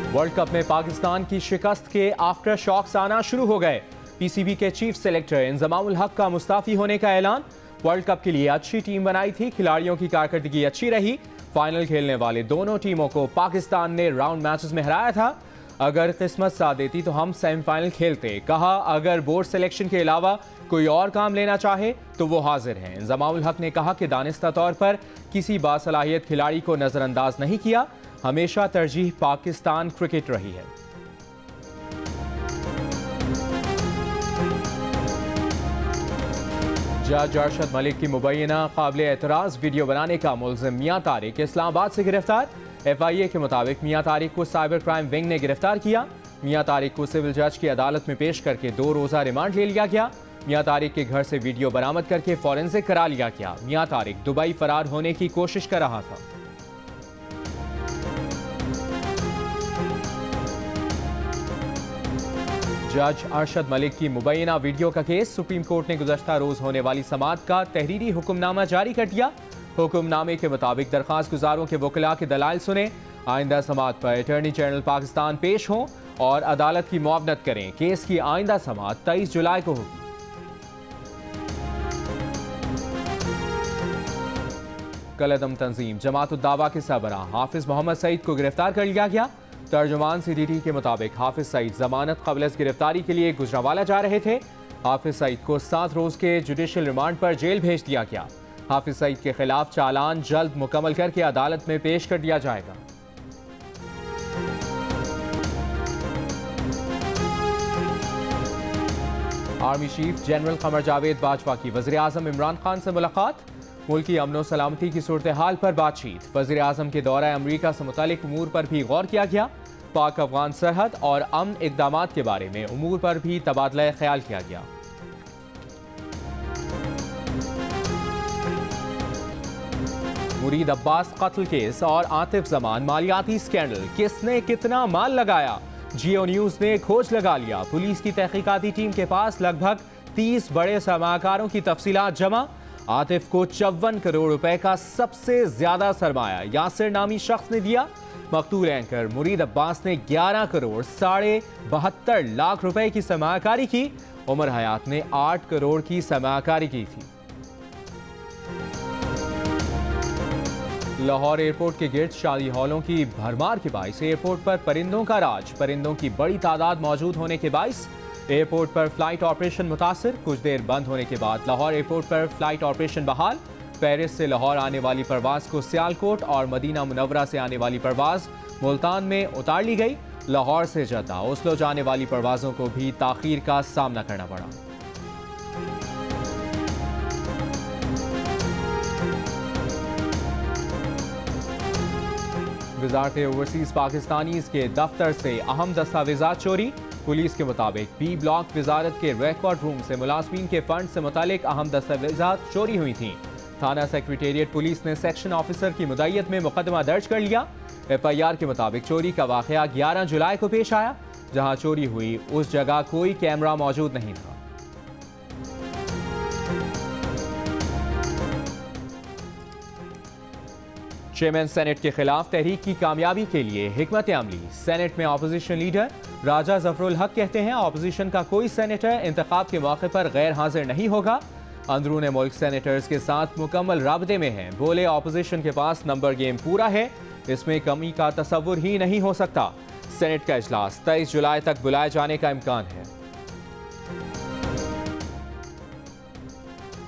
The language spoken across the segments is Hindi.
वर्ल्ड कप में पाकिस्तान की शिकस्त के आफ्टर शॉक्स आना शुरू हो गए। पीसीबी के चीफ सेलेक्टर इंजमाम उल हक का मुस्ताफी होने का ऐलान। वर्ल्ड कप के लिए अच्छी टीम बनाई थी, खिलाड़ियों की कारकर्दगी अच्छी रही। फाइनल खेलने वाले दोनों टीमों को पाकिस्तान ने राउंड मैचेस में हराया था। अगर किस्मत साथ देती तो हम सेमीफाइनल खेलते। कहा अगर बोर्ड सिलेक्शन के अलावा कोई और काम लेना चाहे तो वो हाजिर हैं। इंजमाम उल हक ने कहा कि दानिस्ता तौर पर किसी बासलाहियत खिलाड़ी को नजरअंदाज नहीं किया, हमेशा तरजीह पाकिस्तान क्रिकेट रही है। जज अरशद मलिक की मुबैना काबिल एतराज़ वीडियो बनाने का मुल्ज़िम मियां तारिक इस्लामाबाद से गिरफ्तार। FIA के मुताबिक मियां तारिक को साइबर क्राइम विंग ने गिरफ्तार किया। मियां तारिक को सिविल जज की अदालत में पेश करके 2 रोज़ा रिमांड ले लिया गया। मियां तारिक के घर से वीडियो बरामद करके फॉरेंसिक करा लिया गया। मियां तारिक दुबई फरार होने की कोशिश कर रहा था। जज अरशद मलिक की मुबैना वीडियो का केस सुप्रीम कोर्ट ने गुज़श्ता रोज होने वाली समाअत का तहरीरी हुक्मनामा जारी कर दिया। हुक्मनामे के मुताबिक दरख्वास्त गुजारों के वकला के दलाइल सुने, आइंदा समाअत पर अटॉर्नी जनरल पाकिस्तान पेश हों और अदालत की मुआवनत करें। केस की आइंदा समाअत 23 जुलाई को होगी। कलअदम तंजीम जमात उद दावा के सरबराह हाफिज मोहम्मद सईद को गिरफ्तार कर लिया गया। तर्जुमान CDT के मुताबिक हाफिज सईद जमानत कबल गिरफ्तारी के लिए गुजरांवाला जा रहे थे। हाफिज सईद को 7 रोज के जुडिशल रिमांड पर जेल भेज दिया गया। हाफिज सईद के खिलाफ चालान जल्द मुकम्मल करके अदालत में पेश कर दिया जाएगा। Army chief general Qamar Javed Bajwa की वज़ीर आज़म इमरान खान से मुलाकात। मुल्की अमन सलामती की सूरत हाल पर बातचीत। वज़ीर आज़म के दौरा अमरीका से मुतालिक उमूर पर भी गौर किया गया। पाक अफगान सरहद और अमन इक़दामात के बारे में उमूर पर भी तबादला ख्याल किया गया। मुरीद अब्बास कत्ल केस और आतिफ जमान मालियाती स्कैंडल, किसने कितना माल लगाया, जियो न्यूज ने खोज लगा लिया। पुलिस की तहकीकाती टीम के पास लगभग 30 बड़े सरमाकारों की तफसीलात जमा। आतिफ को 54 करोड़ रुपए का सबसे ज्यादा सरमाया यासिर नामी शख्स ने दिया। मकतूल एंकर मुरीद अब्बास ने 11 करोड़ 72.5 लाख रुपए की सरमाकारी की। उमर हयात ने 8 करोड़ की सरमाकारी की थी। लाहौर एयरपोर्ट के गिर्द शादी हॉलों की भरमार के बाइस एयरपोर्ट पर परिंदों का राज। परिंदों की बड़ी तादाद मौजूद होने के बाइस एयरपोर्ट पर फ्लाइट ऑपरेशन मुतासिर। कुछ देर बंद होने के बाद लाहौर एयरपोर्ट पर फ्लाइट ऑपरेशन बहाल। पेरिस से लाहौर आने वाली परवाज को सियालकोट और मदीना मुनव्वरा से आने वाली परवाज मुल्तान में उतार ली गई। लाहौर से जद्दा ओस्लो जाने वाली परवाजों को भी ताखीर का सामना करना पड़ा। वजारत ओवरसीज पाकिस्तानीज के दफ्तर से अहम दस्तावेजात चोरी। पुलिस के मुताबिक B ब्लॉक वजारत के रिकॉर्ड रूम से मुलाजमीन के फंड से मुतालिक अहम दस्तावेजात चोरी हुई थी। थाना सेक्रेटेरिएट पुलिस ने सेक्शन ऑफिसर की मुद्दईयत में मुकदमा दर्ज कर लिया। FIR के मुताबिक चोरी का वाकया 11 जुलाई को पेश आया। जहां चोरी हुई उस जगह कोई कैमरा मौजूद नहीं था। चेयरमैन सेनेट के खिलाफ तहरीक की कामयाबी के लिए हिकमत अमली। सेनेट में अपोजिशन लीडर राजा जफरुल हक कहते हैं अपोजिशन का कोई सेनेटर इंतखाब के मौके पर गैर हाजिर नहीं होगा। अंदरून मुल्क सेनेटर्स के साथ मुकम्मल राबते में हैं। बोले अपोजिशन के पास नंबर गेम पूरा है, इसमें कमी का तसव्वुर ही नहीं हो सकता। सेनेट का इजलास 23 जुलाई तक बुलाए जाने का इम्कान है।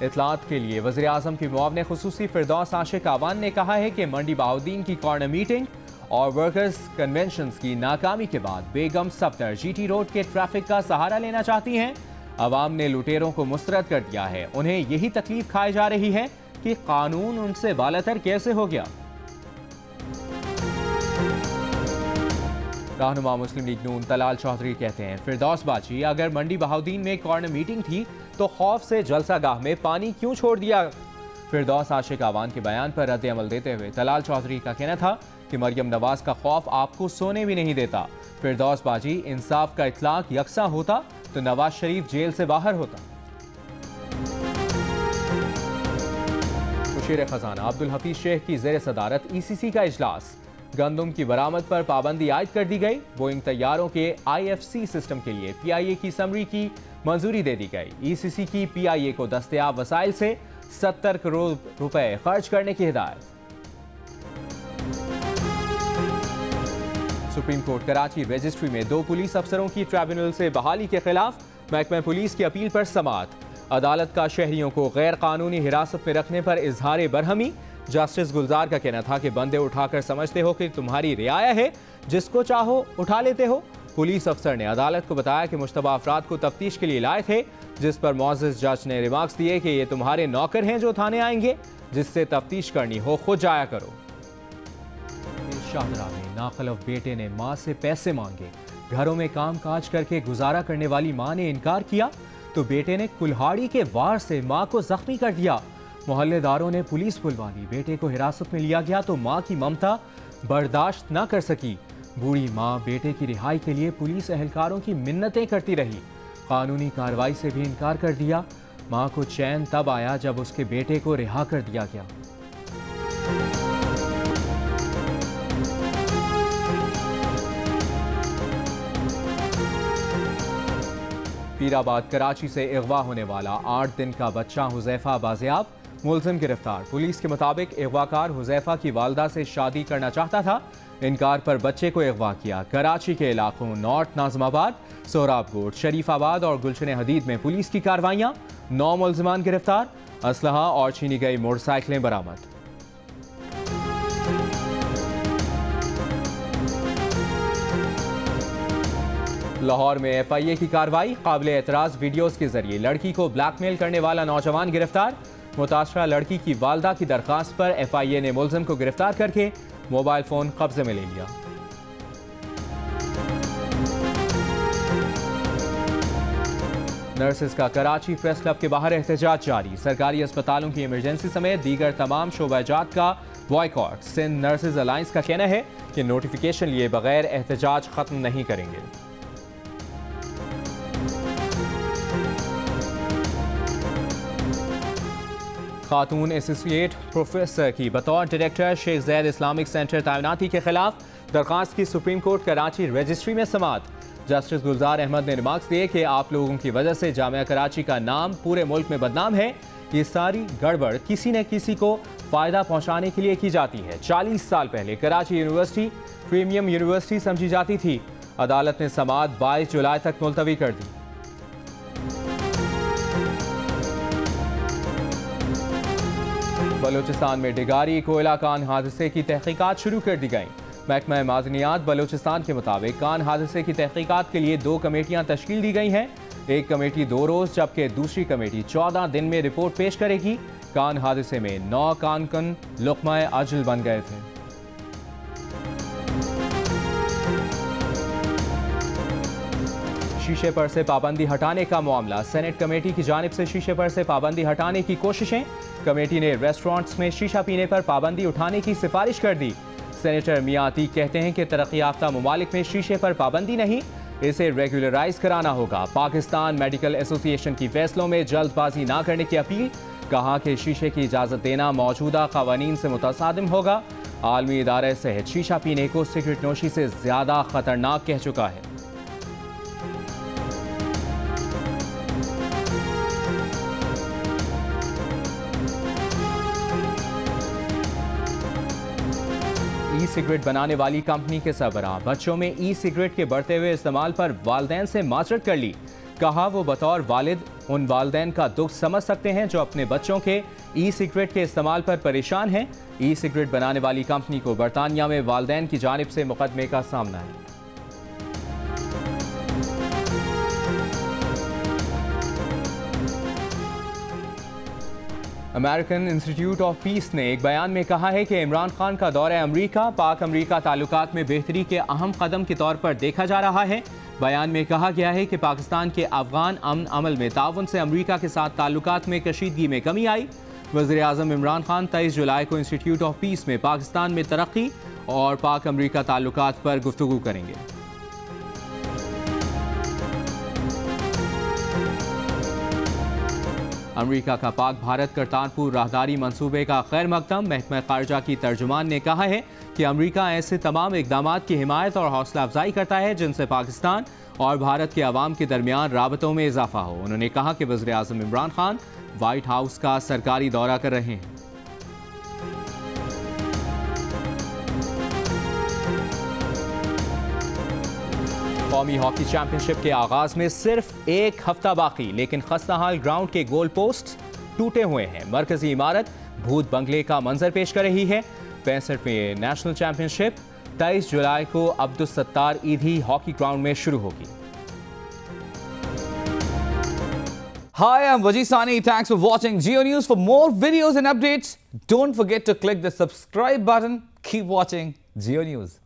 इतलात के लिए वज़ीर आज़म की मुआवने खुसूसी फिरदौस आशिक आवान ने कहा है कि मंडी बहाउद्दीन की कॉर्नर मीटिंग और वर्कर्स कन्वेंशन की नाकामी के बाद बेगम सफ्दर GT रोड के ट्रैफिक का सहारा लेना चाहती हैं। अवाम ने लुटेरों को मुस्तरद कर दिया है। उन्हें यही तकलीफ खाई जा रही है कि कानून उनसे बालातर कैसे हो गया। रहनुमा मुस्लिम लीग नून तलाल चौधरी कहते हैं फिरदौस बाजी अगर मंडी बहाउद्दीन में कॉर्नर मीटिंग थी तो खौफ से जलसा गाह में पानी क्यों छोड़ दिया। फिरदौस आशिक आवान के बयान पर रद्द अमल देते हुए तलाल चौधरी का कहना था कि मरियम नवाज का खौफ आपको सोने भी नहीं देता। फिरदौस बाजी इंसाफ का इतलाक यकसा होता तो नवाज शरीफ जेल से बाहर होता। मुशीर खजाना अब्दुल हफीज शेख की ज़ेर सदारत ECC का इजलास। गंदम की बरामद पर पाबंदी आयद कर दी गई। बोइंग तैयारों के IFC सिस्टम के लिए PIA की समरी की मंजूरी दे दी गई। ECC की PIA को दस्तयाब वसाइल से 70 करोड़ रुपए खर्च करने की हिदायत। सुप्रीम कोर्ट कराची रजिस्ट्री में 2 पुलिस अफसरों की ट्राइब्यूनल से बहाली के खिलाफ महकमा पुलिस की अपील पर समाअत। अदालत का शहरियों को गैर कानूनी हिरासत में रखने पर इजहार बरहमी। जस्टिस गुलजार का कहना था कि बंदे उठाकर समझते हो कि तुम्हारी रियाया है, जिसको चाहो उठा लेते हो। पुलिस अफसर ने अदालत को बताया कि मुश्तबा अफराद को तफ्तीश के लिए लाए थे, जिस पर मुअज़्ज़िज़ जज ने रिमार्क्स दिए कि ये तुम्हारे नौकर हैं जो थाने आएंगे, जिससे तफ्तीश करनी हो खुद जाया करो। शाहदरा में नाखलफ बेटे ने मां से पैसे मांगे। घरों में काम काज करके गुजारा करने वाली मां ने इनकार किया तो बेटे ने कुल्हाड़ी के वार से मां को जख्मी कर दिया। मोहल्लेदारों ने पुलिस बुलवा ली। बेटे को हिरासत में लिया गया तो मां की ममता बर्दाश्त न कर सकी। बूढ़ी मां बेटे की रिहाई के लिए पुलिस एहलकारों की मिन्नतें करती रही। कानूनी कार्रवाई से भी इनकार कर दिया। मां को चैन तब आया जब उसके बेटे को रिहा कर दिया गया। पीराबाद कराची से अगवा होने वाला 8 दिन का बच्चा हुजैफा बाजियाब, मुलजिम गिरफ्तार। पुलिस के मुताबिक अगवाकार हुजैफा की वालदा से शादी करना चाहता था। इनकार पर बच्चे को अगवा किया। कराची के इलाकों नॉर्थ नाजमाबाद, सोहराबकोट, शरीफाबाद और गुलशन हदीद में पुलिस की कार्रवाइयां। 9 मुलजिमान गिरफ्तार। असलहा और छीनी गई मोटरसाइकिलें बरामद। लाहौर में FIA की कार्रवाई। काबिल एतराज़ वीडियोज़ के जरिए लड़की को ब्लैकमेल करने वाला नौजवान गिरफ्तार। मुतासरा लड़की की वालदा की दरख्वास्त पर FIA ने मुलजिम को गिरफ्तार करके मोबाइल फ़ोन कब्जे में ले लिया। नर्सेस का कराची प्रेस क्लब के बाहर एहतजाज जारी। सरकारी अस्पतालों की इमरजेंसी समेत दीगर तमाम शोबाजात का बॉयकॉट। सिंध नर्सेज अलायंस का कहना है कि नोटिफिकेशन लिए बगैर एहतजाज खत्म नहीं करेंगे। खातून एसोसिएट प्रोफेसर की बतौर director Sheikh Zayed Islamic centre तैनाती के खिलाफ दरख्वास्त की सुप्रीम कोर्ट कराची रजिस्ट्री में समाअत। जस्टिस गुलजार अहमद ने रिमार्क्स दिए कि आप लोगों की वजह से जामिया कराची का नाम पूरे मुल्क में बदनाम है। ये सारी गड़बड़ किसी न किसी को फ़ायदा पहुंचाने के लिए की जाती है। 40 साल पहले कराची यूनिवर्सिटी प्रीमियम यूनिवर्सिटी समझी जाती थी। अदालत ने समाअत 22 जुलाई तक मुलतवी कर दी। बलूचिस्तान में डिगारी कोयला कान हादसे की तहकीकात शुरू कर दी गई। महकमा मादनियात बलूचिस्तान के मुताबिक कान हादसे की तहकीकात के लिए 2 कमेटियां तश्कील दी गई हैं। एक कमेटी 2 रोज़ जबकि दूसरी कमेटी 14 दिन में रिपोर्ट पेश करेगी। कान हादसे में 9 कानकन लुक़्मा-ए अजल बन गए थे। शीशे पर से पाबंदी हटाने का मामला। सेनेट कमेटी की जानिब से शीशे पर से पाबंदी हटाने की कोशिशें। कमेटी ने रेस्टोरेंट्स में शीशा पीने पर पाबंदी उठाने की सिफारिश कर दी। सेनेटर मियां अतीक कहते हैं कि तरक्की याफ्ता ममालिक में शीशे पर पाबंदी नहीं, इसे रेगुलराइज कराना होगा। पाकिस्तान मेडिकल एसोसिएशन की फैसलों में जल्दबाजी ना करने की अपील। कहा कि शीशे की इजाज़त देना मौजूदा क़वानीन से मुतसादिम होगा। आलमी इदारे सहित शीशा पीने को सिगरेट नोशी से ज़्यादा ख़तरनाक कह चुका है। ई सिगरेट बनाने वाली कंपनी के सरबराह बच्चों में ई सिगरेट के बढ़ते हुए इस्तेमाल पर वालिदैन से माजरत कर ली। कहा वो बतौर वालिद उन वालिदैन का दुख समझ सकते हैं जो अपने बच्चों के ई सिगरेट के इस्तेमाल पर परेशान हैं। ई सिगरेट बनाने वाली कंपनी को बरतानिया में वालिदैन की जानिब से मुकदमे का सामना है। अमेरिकन इंस्टीट्यूट ऑफ पीस ने एक बयान में कहा है कि इमरान खान का दौरा अमरीका पाक अमरीका ताल्लुकात में बेहतरी के अहम कदम के तौर पर देखा जा रहा है। बयान में कहा गया है कि पाकिस्तान के अफगान अमन अमल में ताउन से अमरीका के साथ ताल्लुकात में कशीदगी में कमी आई। वज़ीर आज़म इमरान खान 23 जुलाई को इंस्टीट्यूट ऑफ पीस में पाकिस्तान में तरक्की और पाक अमरीका ताल्लुकात पर गुफ्तगू करेंगे। अमरीका का पाक भारत करतारपुर राहदारी मंसूबे का खैर मकदम। महकमा खारजा की तर्जुमान ने कहा है कि अमेरिका ऐसे तमाम इकदाम की हिमायत और हौसला अफजाई करता है जिनसे पाकिस्तान और भारत के अवाम के दरमियान राबतों में इजाफा हो। उन्होंने कहा कि वज़ीर आज़म इमरान खान व्हाइट हाउस का सरकारी दौरा कर रहे हैं। कौमी हॉकी चैंपियनशिप के आगाज में सिर्फ एक हफ्ता बाकी, लेकिन खस्ताहाल ग्राउंड के गोल पोस्ट टूटे हुए हैं। मरकजी इमारत भूत बंगले का मंजर पेश कर रही है। 65वीं नेशनल चैंपियनशिप 23 जुलाई को अब्दुल सत्तार ईदी हॉकी ग्राउंड में शुरू होगी। Hi, I'm Wajid Sani. Thanks for watching Geo News. For more videos and updates, don't forget to click the subscribe button. Keep watching Geo News.